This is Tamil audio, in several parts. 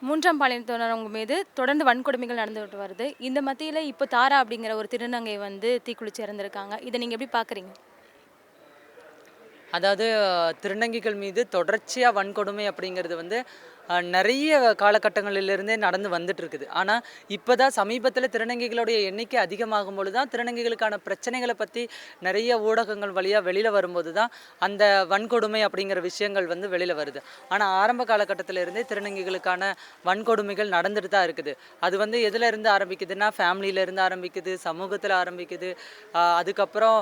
மூன்றாம் பாலினத்தினரவங்க மீது தொடர்ந்து வன்கொடுமைகள் நடந்துகிட்டு வருது. இந்த மத்தியில இப்போ தாரா அப்படிங்கிற ஒரு திருநங்கை வந்து தீக்குளிச்சு இறந்திருக்காங்க. இத நீங்க எப்படி பார்க்குறீங்க? அதாவது திருநங்கைகள் மீது தொடர்ச்சியா வன்கொடுமை அப்படிங்கிறது வந்து நெறைய காலகட்டங்களிலிருந்தே நடந்து வந்துட்டு இருக்குது. ஆனா, இப்பதான் சமீபத்தில திருநங்கைகளுடைய எண்ணிக்கை அதிகமாகும் பொழுது தான், திருநங்கைகளுக்கான பிரச்சனைகள பத்தி நெறைய ஊடகங்கள் வழியா வெளில வரும்போது தான், அந்த வன்கொடுமை அப்படிங்கிற விஷயங்கள் வந்து வெளில வருது. ஆனா, ஆரம்ப காலகட்டத்தில இருந்தே திருநங்கைகளுக்கான வன்கொடுமைகள் நடந்துட்டு தான் இருக்குது. அது வந்து எதுல இருந்து ஆரம்பிக்குதுன்னா, ஃபேமிலில இருந்து ஆரம்பிக்குது, சமூகத்தில ஆரம்பிக்குது. அதுக்கப்புறம்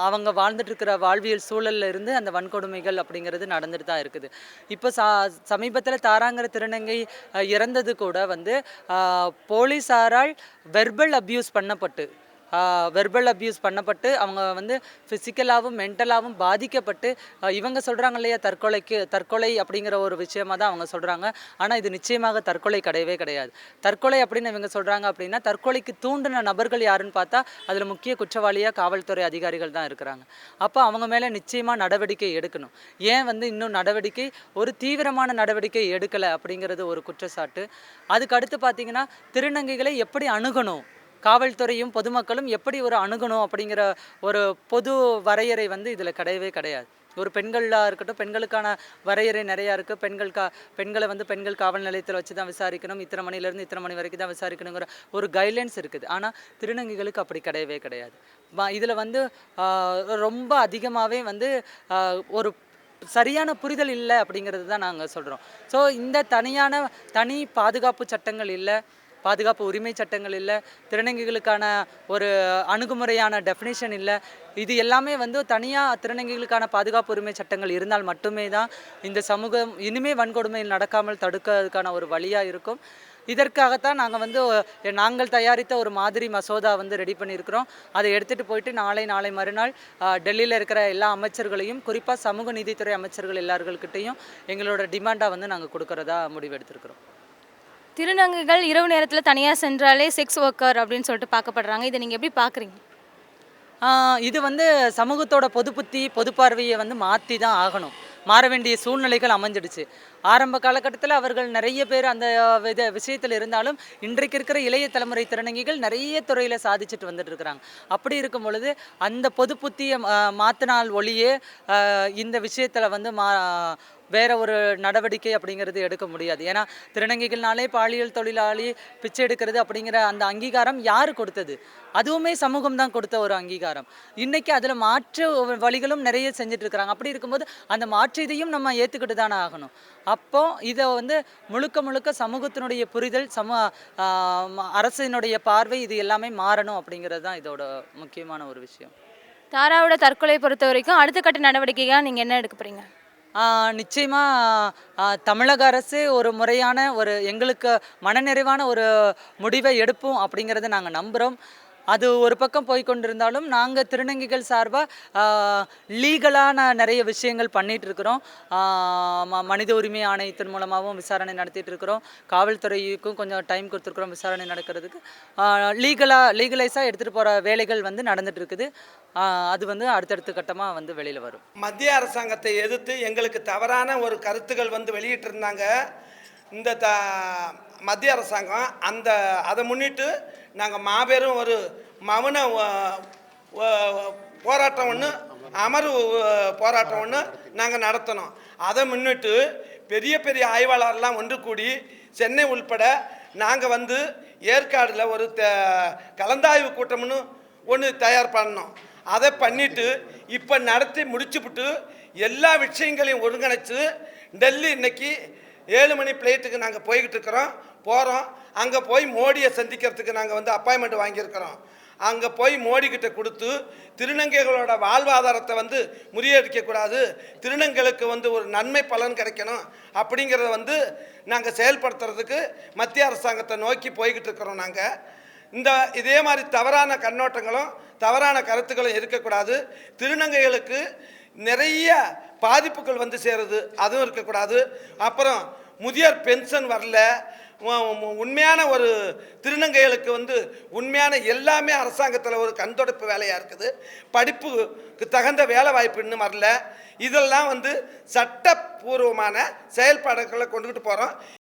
அவங்க வாழ்ந்துட்டு இருக்கிற வாழ்வியல் சூழல்ல இருந்து அந்த வன்கொடுமைகள் அப்படிங்கிறது நடந்துட்டு தான் இருக்குது. இப்போ சமீபத்தில தாராங்கிற திருநங்கை இறந்தது கூட வந்து போலீஸாரால் வெர்பல் அப்யூஸ் பண்ணப்பட்டு அவங்க வந்து ஃபிசிக்கலாகவும் மென்டலாகவும் பாதிக்கப்பட்டு இவங்க சொல்கிறாங்க இல்லையா, தற்கொலை அப்படிங்கிற ஒரு விஷயமா தான் அவங்க சொல்கிறாங்க. ஆனால் இது நிச்சயமாக தற்கொலை கிடையவே கிடையாது. தற்கொலை அப்படின்னு இவங்க சொல்கிறாங்க அப்படின்னா, தற்கொலைக்கு தூண்டின நபர்கள் யாருன்னு பார்த்தா அதில் முக்கிய குற்றவாளியாக காவல்துறை அதிகாரிகள் தான் இருக்கிறாங்க. அப்போ அவங்க மேலே நிச்சயமாக நடவடிக்கை எடுக்கணும். ஏன் வந்து இன்னும் ஒரு தீவிரமான நடவடிக்கை எடுக்கலை அப்படிங்கிறது ஒரு குற்றச்சாட்டு. அதுக்கு அடுத்து பார்த்தீங்கன்னா, திருநங்கைகளை எப்படி அணுகணும், காவல்துறையும் பொதுமக்களும் எப்படி ஒரு அணுகணும் அப்படிங்கிற ஒரு பொது வரையறை வந்து இதில் கிடையவே கிடையாது. ஒரு பெண்களாக இருக்கட்டும், பெண்களுக்கான வரையறை நிறையா இருக்குது. பெண்களை வந்து பெண்கள் காவல் நிலையத்தில் வச்சு தான் விசாரிக்கணும், இத்தனை மணிலேருந்து இத்தனை மணி வரைக்கும் தான் விசாரிக்கணுங்கிற ஒரு கைட்லைன்ஸ் இருக்குது. ஆனால் திருநங்கைகளுக்கு அப்படி கிடையவே கிடையாது. இதில் வந்து ரொம்ப அதிகமாகவே வந்து ஒரு சரியான புரிதல் இல்லை அப்படிங்கிறது தான் நாங்கள் சொல்கிறோம். ஸோ இந்த தனி பாதுகாப்பு சட்டங்கள் இல்லை, பாதுகாப்பு உரிமை சட்டங்கள் இல்லை, திருநங்கைகளுக்கான ஒரு அணுகுமுறையான டெஃபினேஷன் இல்லை. இது எல்லாமே வந்து தனியாக திருநங்கைகளுக்கான பாதுகாப்பு உரிமை சட்டங்கள் இருந்தால் மட்டுமே தான் இந்த சமூகம் இனிமே வன்கொடுமை நடக்காமல் தடுக்கிறதுக்கான ஒரு வழியாக இருக்கும். இதற்காகத்தான் நாங்கள் தயாரித்த ஒரு மாதிரி மசோதா வந்து ரெடி பண்ணியிருக்கிறோம். அதை எடுத்துகிட்டு போயிட்டு நாளை மறுநாள் டெல்லியில் இருக்கிற எல்லா அமைச்சர்களையும், குறிப்பாக சமூக நீதித்துறை அமைச்சர்கள் எல்லார்கள்கிட்டையும் எங்களோட டிமாண்டாக வந்து நாங்கள் கொடுக்கறதா முடிவெடுத்திருக்கிறோம். திருநங்கைகள் இரவு நேரத்தில் தனியாக சென்றாலே செக்ஸ் ஒர்க்கர் அப்படின்னு சொல்லிட்டு பார்க்கப்படுறாங்க. இதை நீங்கள் எப்படி பார்க்குறீங்க? இது வந்து சமூகத்தோட பொது புத்தி, பொது பார்வையை வந்து மாற்றி தான் ஆகணும். மாற வேண்டிய சூழ்நிலைகள் அமைஞ்சிடுச்சு. ஆரம்ப காலகட்டத்தில் அவர்கள் நிறைய பேர் அந்த விஷயத்தில் இருந்தாலும், இன்றைக்கு இருக்கிற இளைய தலைமுறை திருநங்கைகள் நிறைய துறையில் சாதிச்சுட்டு வந்துட்டு இருக்கிறாங்க. அப்படி இருக்கும் பொழுது அந்த பொது புத்தியை மாற்றினால் ஒழியே இந்த விஷயத்தில் வந்து வேற ஒரு நடவடிக்கை அப்படிங்கிறது எடுக்க முடியாது. ஏன்னா திருநங்கைகள்னாலே பாலியல் தொழிலாளி, பிச்சை எடுக்கிறது அப்படிங்கிற அந்த அங்கீகாரம் யார் கொடுத்தது? அதுவுமே சமூகம் தான் கொடுத்த ஒரு அங்கீகாரம். இன்னைக்கு அதில் மாற்று வழிகளும் நிறைய செஞ்சுட்டு இருக்கிறாங்க. அப்படி இருக்கும்போது அந்த மாற்று இதையும் நம்ம ஏற்றுக்கிட்டு தானே ஆகணும். அப்போ இதை வந்து முழுக்க சமூகத்தினுடைய புரிதல், அரசினுடைய பார்வை, இது எல்லாமே மாறணும் அப்படிங்கிறது தான் இதோட முக்கியமான ஒரு விஷயம். தாராவோட தற்கொலை பொறுத்த வரைக்கும் அடுத்த கட்ட நடவடிக்கையாக நீங்கள் என்ன எடுக்க போகிறீங்க? நிச்சயமாக தமிழக அரசு ஒரு முறையான எங்களுக்கு மனநிறைவான ஒரு முடிவை எடுப்போம் அப்படிங்கிறத நாங்கள் நம்புகிறோம். அது ஒரு பக்கம் போய்கொண்டிருந்தாலும் நாங்கள் திருநங்கைகள் சார்பாக லீகலான நிறைய விஷயங்கள் பண்ணிகிட்டு இருக்கிறோம். மனித உரிமை ஆணையத்தின் மூலமாகவும் விசாரணை நடத்திட்டு இருக்கிறோம். காவல்துறைக்கும் கொஞ்சம் டைம் கொடுத்துருக்குறோம் விசாரணை நடக்கிறதுக்கு. லீகலைஸாக எடுத்துகிட்டு போகிற வேலைகள் வந்து நடந்துட்டு இருக்குது. அது வந்து அடுத்தடுத்த கட்டமாக வந்து வெளியில் வரும். மத்திய அரசாங்கத்தை எதிர்த்து எங்களுக்கு தவறான ஒரு கருத்துக்கள் வந்து வெளியிட்டு இருந்தாங்க. இந்த மத்திய அரசாங்கம் அதை முன்னிட்டு நாங்கள் மாபெரும் ஒரு மௌன போராட்டம் ஒன்று, அமர்வு போராட்டம் ஒன்று நாங்கள் நடத்தினோம். அதை முன்னிட்டு பெரிய பெரிய ஆய்வாளர்லாம் ஒன்று கூடி சென்னை உள்பட நாங்கள் வந்து ஏற்காடில் ஒரு கலந்தாய்வு கூட்டம்னு ஒன்று தயார் பண்ணோம். அதை பண்ணிவிட்டு இப்போ நடத்தி முடிச்சுவிட்டு எல்லா விஷயங்களையும் ஒருங்கிணைச்சு டெல்லி இன்னைக்கு 7 மணி ஃப்ளைட்டுக்கு நாங்கள் போய்கிட்டு போகிறோம். அங்கே போய் மோடியை சந்திக்கிறதுக்கு நாங்கள் வந்து அப்பாயின்மெண்ட் வாங்கியிருக்கிறோம். அங்கே போய் மோடிக்கிட்ட கொடுத்து திருநங்கைகளோட வாழ்வாதாரத்தை வந்து முறியடிக்கக்கூடாது, திருநங்கைகளுக்கு வந்து ஒரு நன்மை பலன் கிடைக்கணும் அப்படிங்கிறத வந்து நாங்கள் செயல்படுத்துறதுக்கு மத்திய அரசாங்கத்தை நோக்கி போய்கிட்டு இருக்கிறோம். இதே மாதிரி தவறான கண்ணோட்டங்களும் தவறான கருத்துக்களும் இருக்கக்கூடாது. திருநங்கைகளுக்கு நிறைய பாதிப்புகள் வந்து சேருது, அதுவும் இருக்கக்கூடாது. அப்புறம் முதியோர் பென்ஷன் வரல, உண்மையான ஒரு திருநங்கைகளுக்கு வந்து உண்மையான எல்லாமே அரசாங்கத்தில் ஒரு கண்தொடப்பு வேலையாக இருக்குது. படிப்புக்கு தகுந்த வேலை வாய்ப்பு இன்னும் வரல. இதெல்லாம் வந்து சட்டப்பூர்வமான செயல்பாடுகளை கொண்டுக்கிட்டு போகிறோம்.